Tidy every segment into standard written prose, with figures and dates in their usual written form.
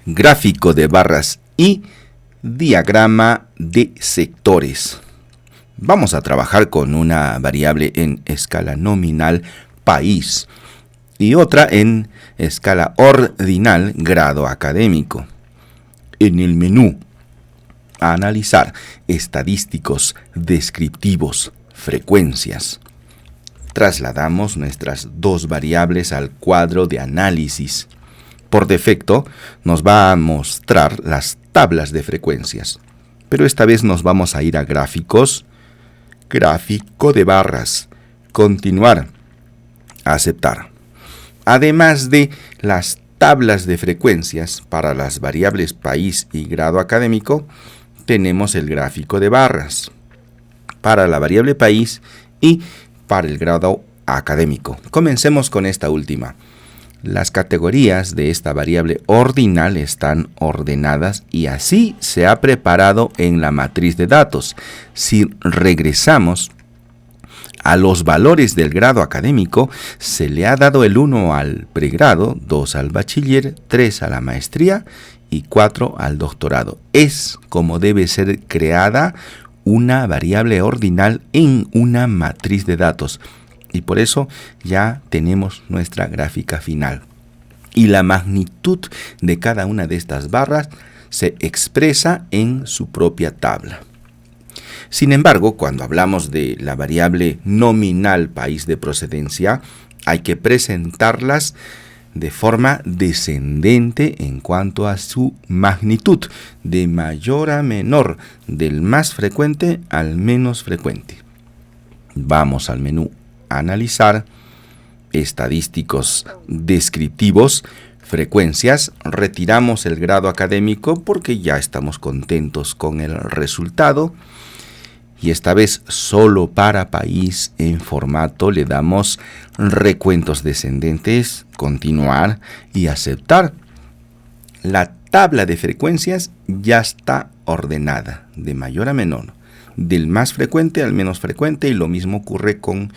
gráfico de barras y diagrama de sectores. Vamos a trabajar con una variable en escala nominal país y otra en escala ordinal grado académico. En el menú, analizar estadísticos descriptivos, frecuencias. Trasladamos nuestras dos variables al cuadro de análisis. Por defecto, nos va a mostrar las tablas de frecuencias, pero esta vez nos vamos a ir a gráficos, gráfico de barras, continuar, aceptar. Además de las tablas de frecuencias para las variables país y grado académico, tenemos el gráfico de barras para la variable país y para el grado académico. Comencemos con esta última. Las categorías de esta variable ordinal están ordenadas y así se ha preparado en la matriz de datos. Si regresamos a los valores del grado académico, se le ha dado el 1 al pregrado, 2 al bachiller, 3 a la maestría y 4 al doctorado. Es como debe ser creada una variable ordinal en una matriz de datos. Y por eso ya tenemos nuestra gráfica final. Y la magnitud de cada una de estas barras se expresa en su propia tabla. Sin embargo, cuando hablamos de la variable nominal país de procedencia, hay que presentarlas de forma descendente en cuanto a su magnitud, de mayor a menor, del más frecuente al menos frecuente. Vamos al menú Analizar, estadísticos descriptivos, frecuencias. Retiramos el grado académico porque ya estamos contentos con el resultado. Y esta vez solo para país en formato le damos recuentos descendentes, continuar y aceptar. La tabla de frecuencias ya está ordenada de mayor a menor, del más frecuente al menos frecuente, y lo mismo ocurre con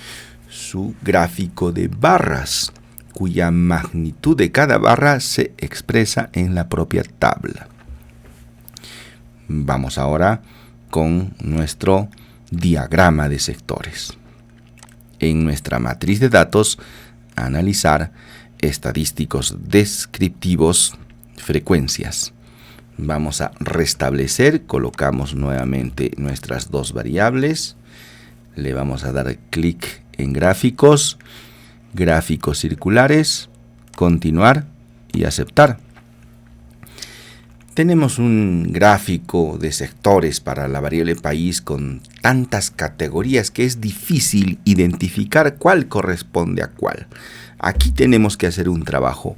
su gráfico de barras, cuya magnitud de cada barra se expresa en la propia tabla. Vamos ahora con nuestro diagrama de sectores. En nuestra matriz de datos, analizar estadísticos descriptivos, frecuencias. Vamos a restablecer, colocamos nuevamente nuestras dos variables, le vamos a dar clic en gráficos, gráficos circulares, continuar y aceptar. Tenemos un gráfico de sectores para la variable país con tantas categorías que es difícil identificar cuál corresponde a cuál. Aquí tenemos que hacer un trabajo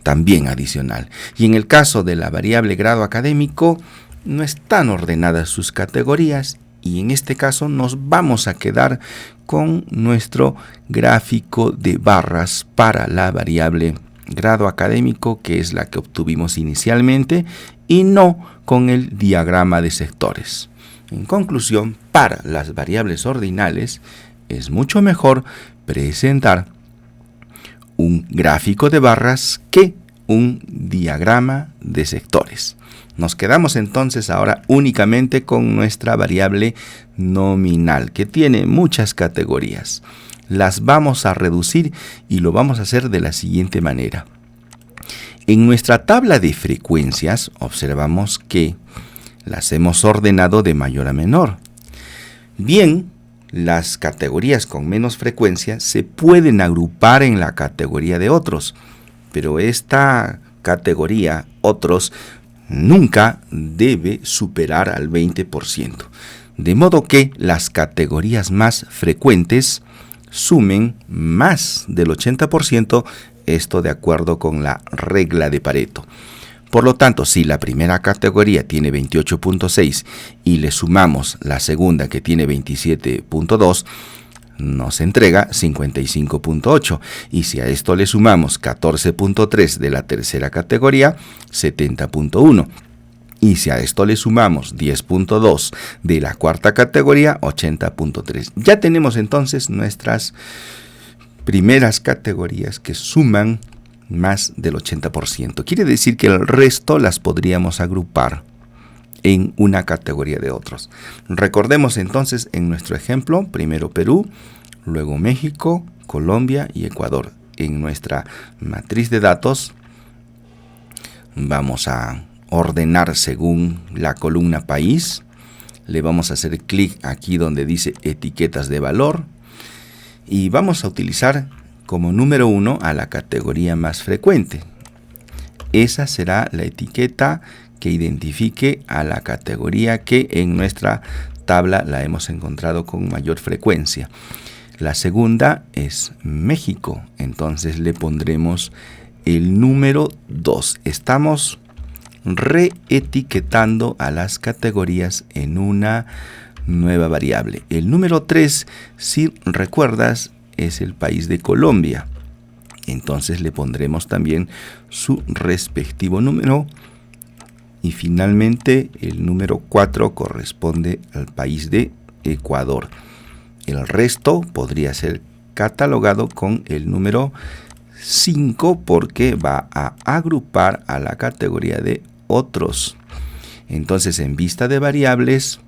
también adicional. Y en el caso de la variable grado académico, no están ordenadas sus categorías y en este caso nos vamos a quedar con nuestro gráfico de barras para la variable grado académico, que es la que obtuvimos inicialmente, y no con el diagrama de sectores. En conclusión, para las variables ordinales es mucho mejor presentar un gráfico de barras que un diagrama de sectores. Nos quedamos entonces ahora únicamente con nuestra variable nominal, que tiene muchas categorías. Las vamos a reducir y lo vamos a hacer de la siguiente manera. En nuestra tabla de frecuencias observamos que las hemos ordenado de mayor a menor. Bien, las categorías con menos frecuencia se pueden agrupar en la categoría de otros, pero esta categoría, otros, nunca debe superar al 20%. De modo que las categorías más frecuentes sumen más del 80%, esto de acuerdo con la regla de Pareto. Por lo tanto, si la primera categoría tiene 28.6 y le sumamos la segunda que tiene 27.2, nos entrega 55.8. Y si a esto le sumamos 14.3 de la tercera categoría, 70.1. Y si a esto le sumamos 10.2 de la cuarta categoría, 80.3. Ya tenemos entonces nuestras primeras categorías que suman más del 80%. Quiere decir que el resto las podríamos agrupar en una categoría de otros. Recordemos entonces en nuestro ejemplo, primero Perú, luego México, Colombia y Ecuador. En nuestra matriz de datos vamos a ordenar según la columna país. Le vamos a hacer clic aquí donde dice etiquetas de valor y vamos a utilizar como número 1 a la categoría más frecuente. Esa será la etiqueta que identifique a la categoría que en nuestra tabla la hemos encontrado con mayor frecuencia. La segunda es México, entonces le pondremos el número 2. Estamos reetiquetando a las categorías en una nueva variable. El número 3, si recuerdas, es el país de Colombia. Entonces le pondremos también su respectivo número. Y finalmente el número 4 corresponde al país de Ecuador. El resto podría ser catalogado con el número 5 porque va a agrupar a la categoría de otros. Entonces, en vista de variables,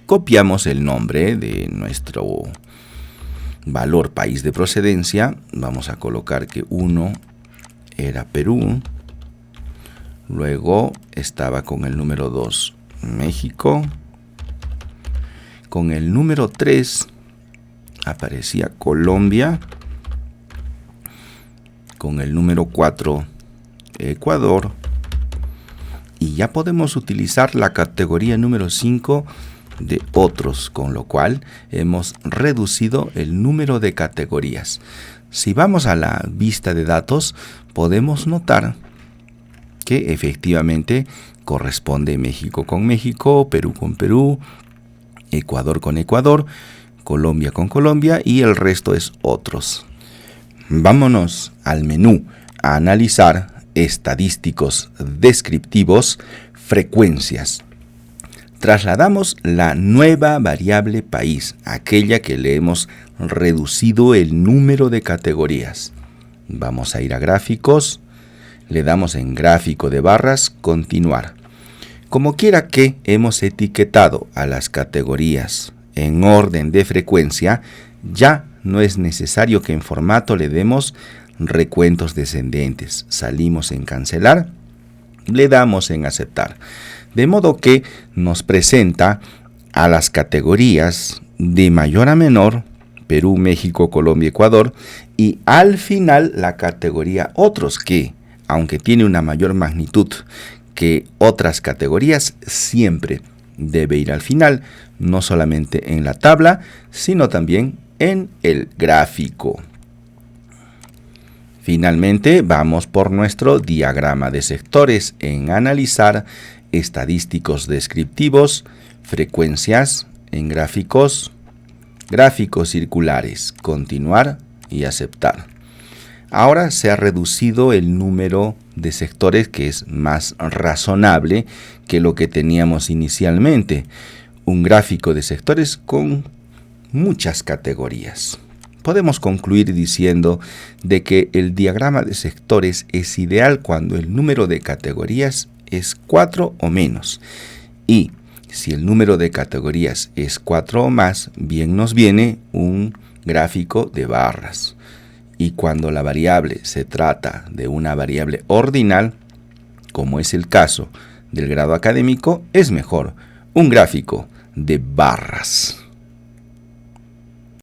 copiamos el nombre de nuestro valor país de procedencia. Vamos a colocar que 1 era Perú. Luego estaba con el número 2 México. Con el número 3 aparecía Colombia. Con el número 4 Ecuador. Y ya podemos utilizar la categoría número 5 de otros, con lo cual hemos reducido el número de categorías. Si vamos a la vista de datos, podemos notar que efectivamente corresponde México con México, Perú con Perú, Ecuador con Ecuador, Colombia con Colombia y el resto es otros. Vámonos al menú a analizar estadísticos descriptivos, frecuencias. Trasladamos la nueva variable país, aquella que le hemos reducido el número de categorías. Vamos a ir a gráficos, le damos en gráfico de barras, continuar. Como quiera que hemos etiquetado a las categorías en orden de frecuencia, ya no es necesario que en formato le demos recuentos descendentes. Salimos en cancelar, le damos en aceptar. De modo que nos presenta a las categorías de mayor a menor, Perú, México, Colombia, Ecuador, y al final la categoría otros, que aunque tiene una mayor magnitud que otras categorías, siempre debe ir al final, no solamente en la tabla, sino también en el gráfico. Finalmente, vamos por nuestro diagrama de sectores en analizar estadísticos descriptivos, frecuencias en gráficos, gráficos circulares, continuar y aceptar. Ahora se ha reducido el número de sectores, que es más razonable que lo que teníamos inicialmente. Un gráfico de sectores con muchas categorías. Podemos concluir diciendo de que el diagrama de sectores es ideal cuando el número de categorías es 4 o menos. Y si el número de categorías es 4 o más, bien nos viene un gráfico de barras. Y cuando la variable se trata de una variable ordinal, como es el caso del grado académico, es mejor un gráfico de barras.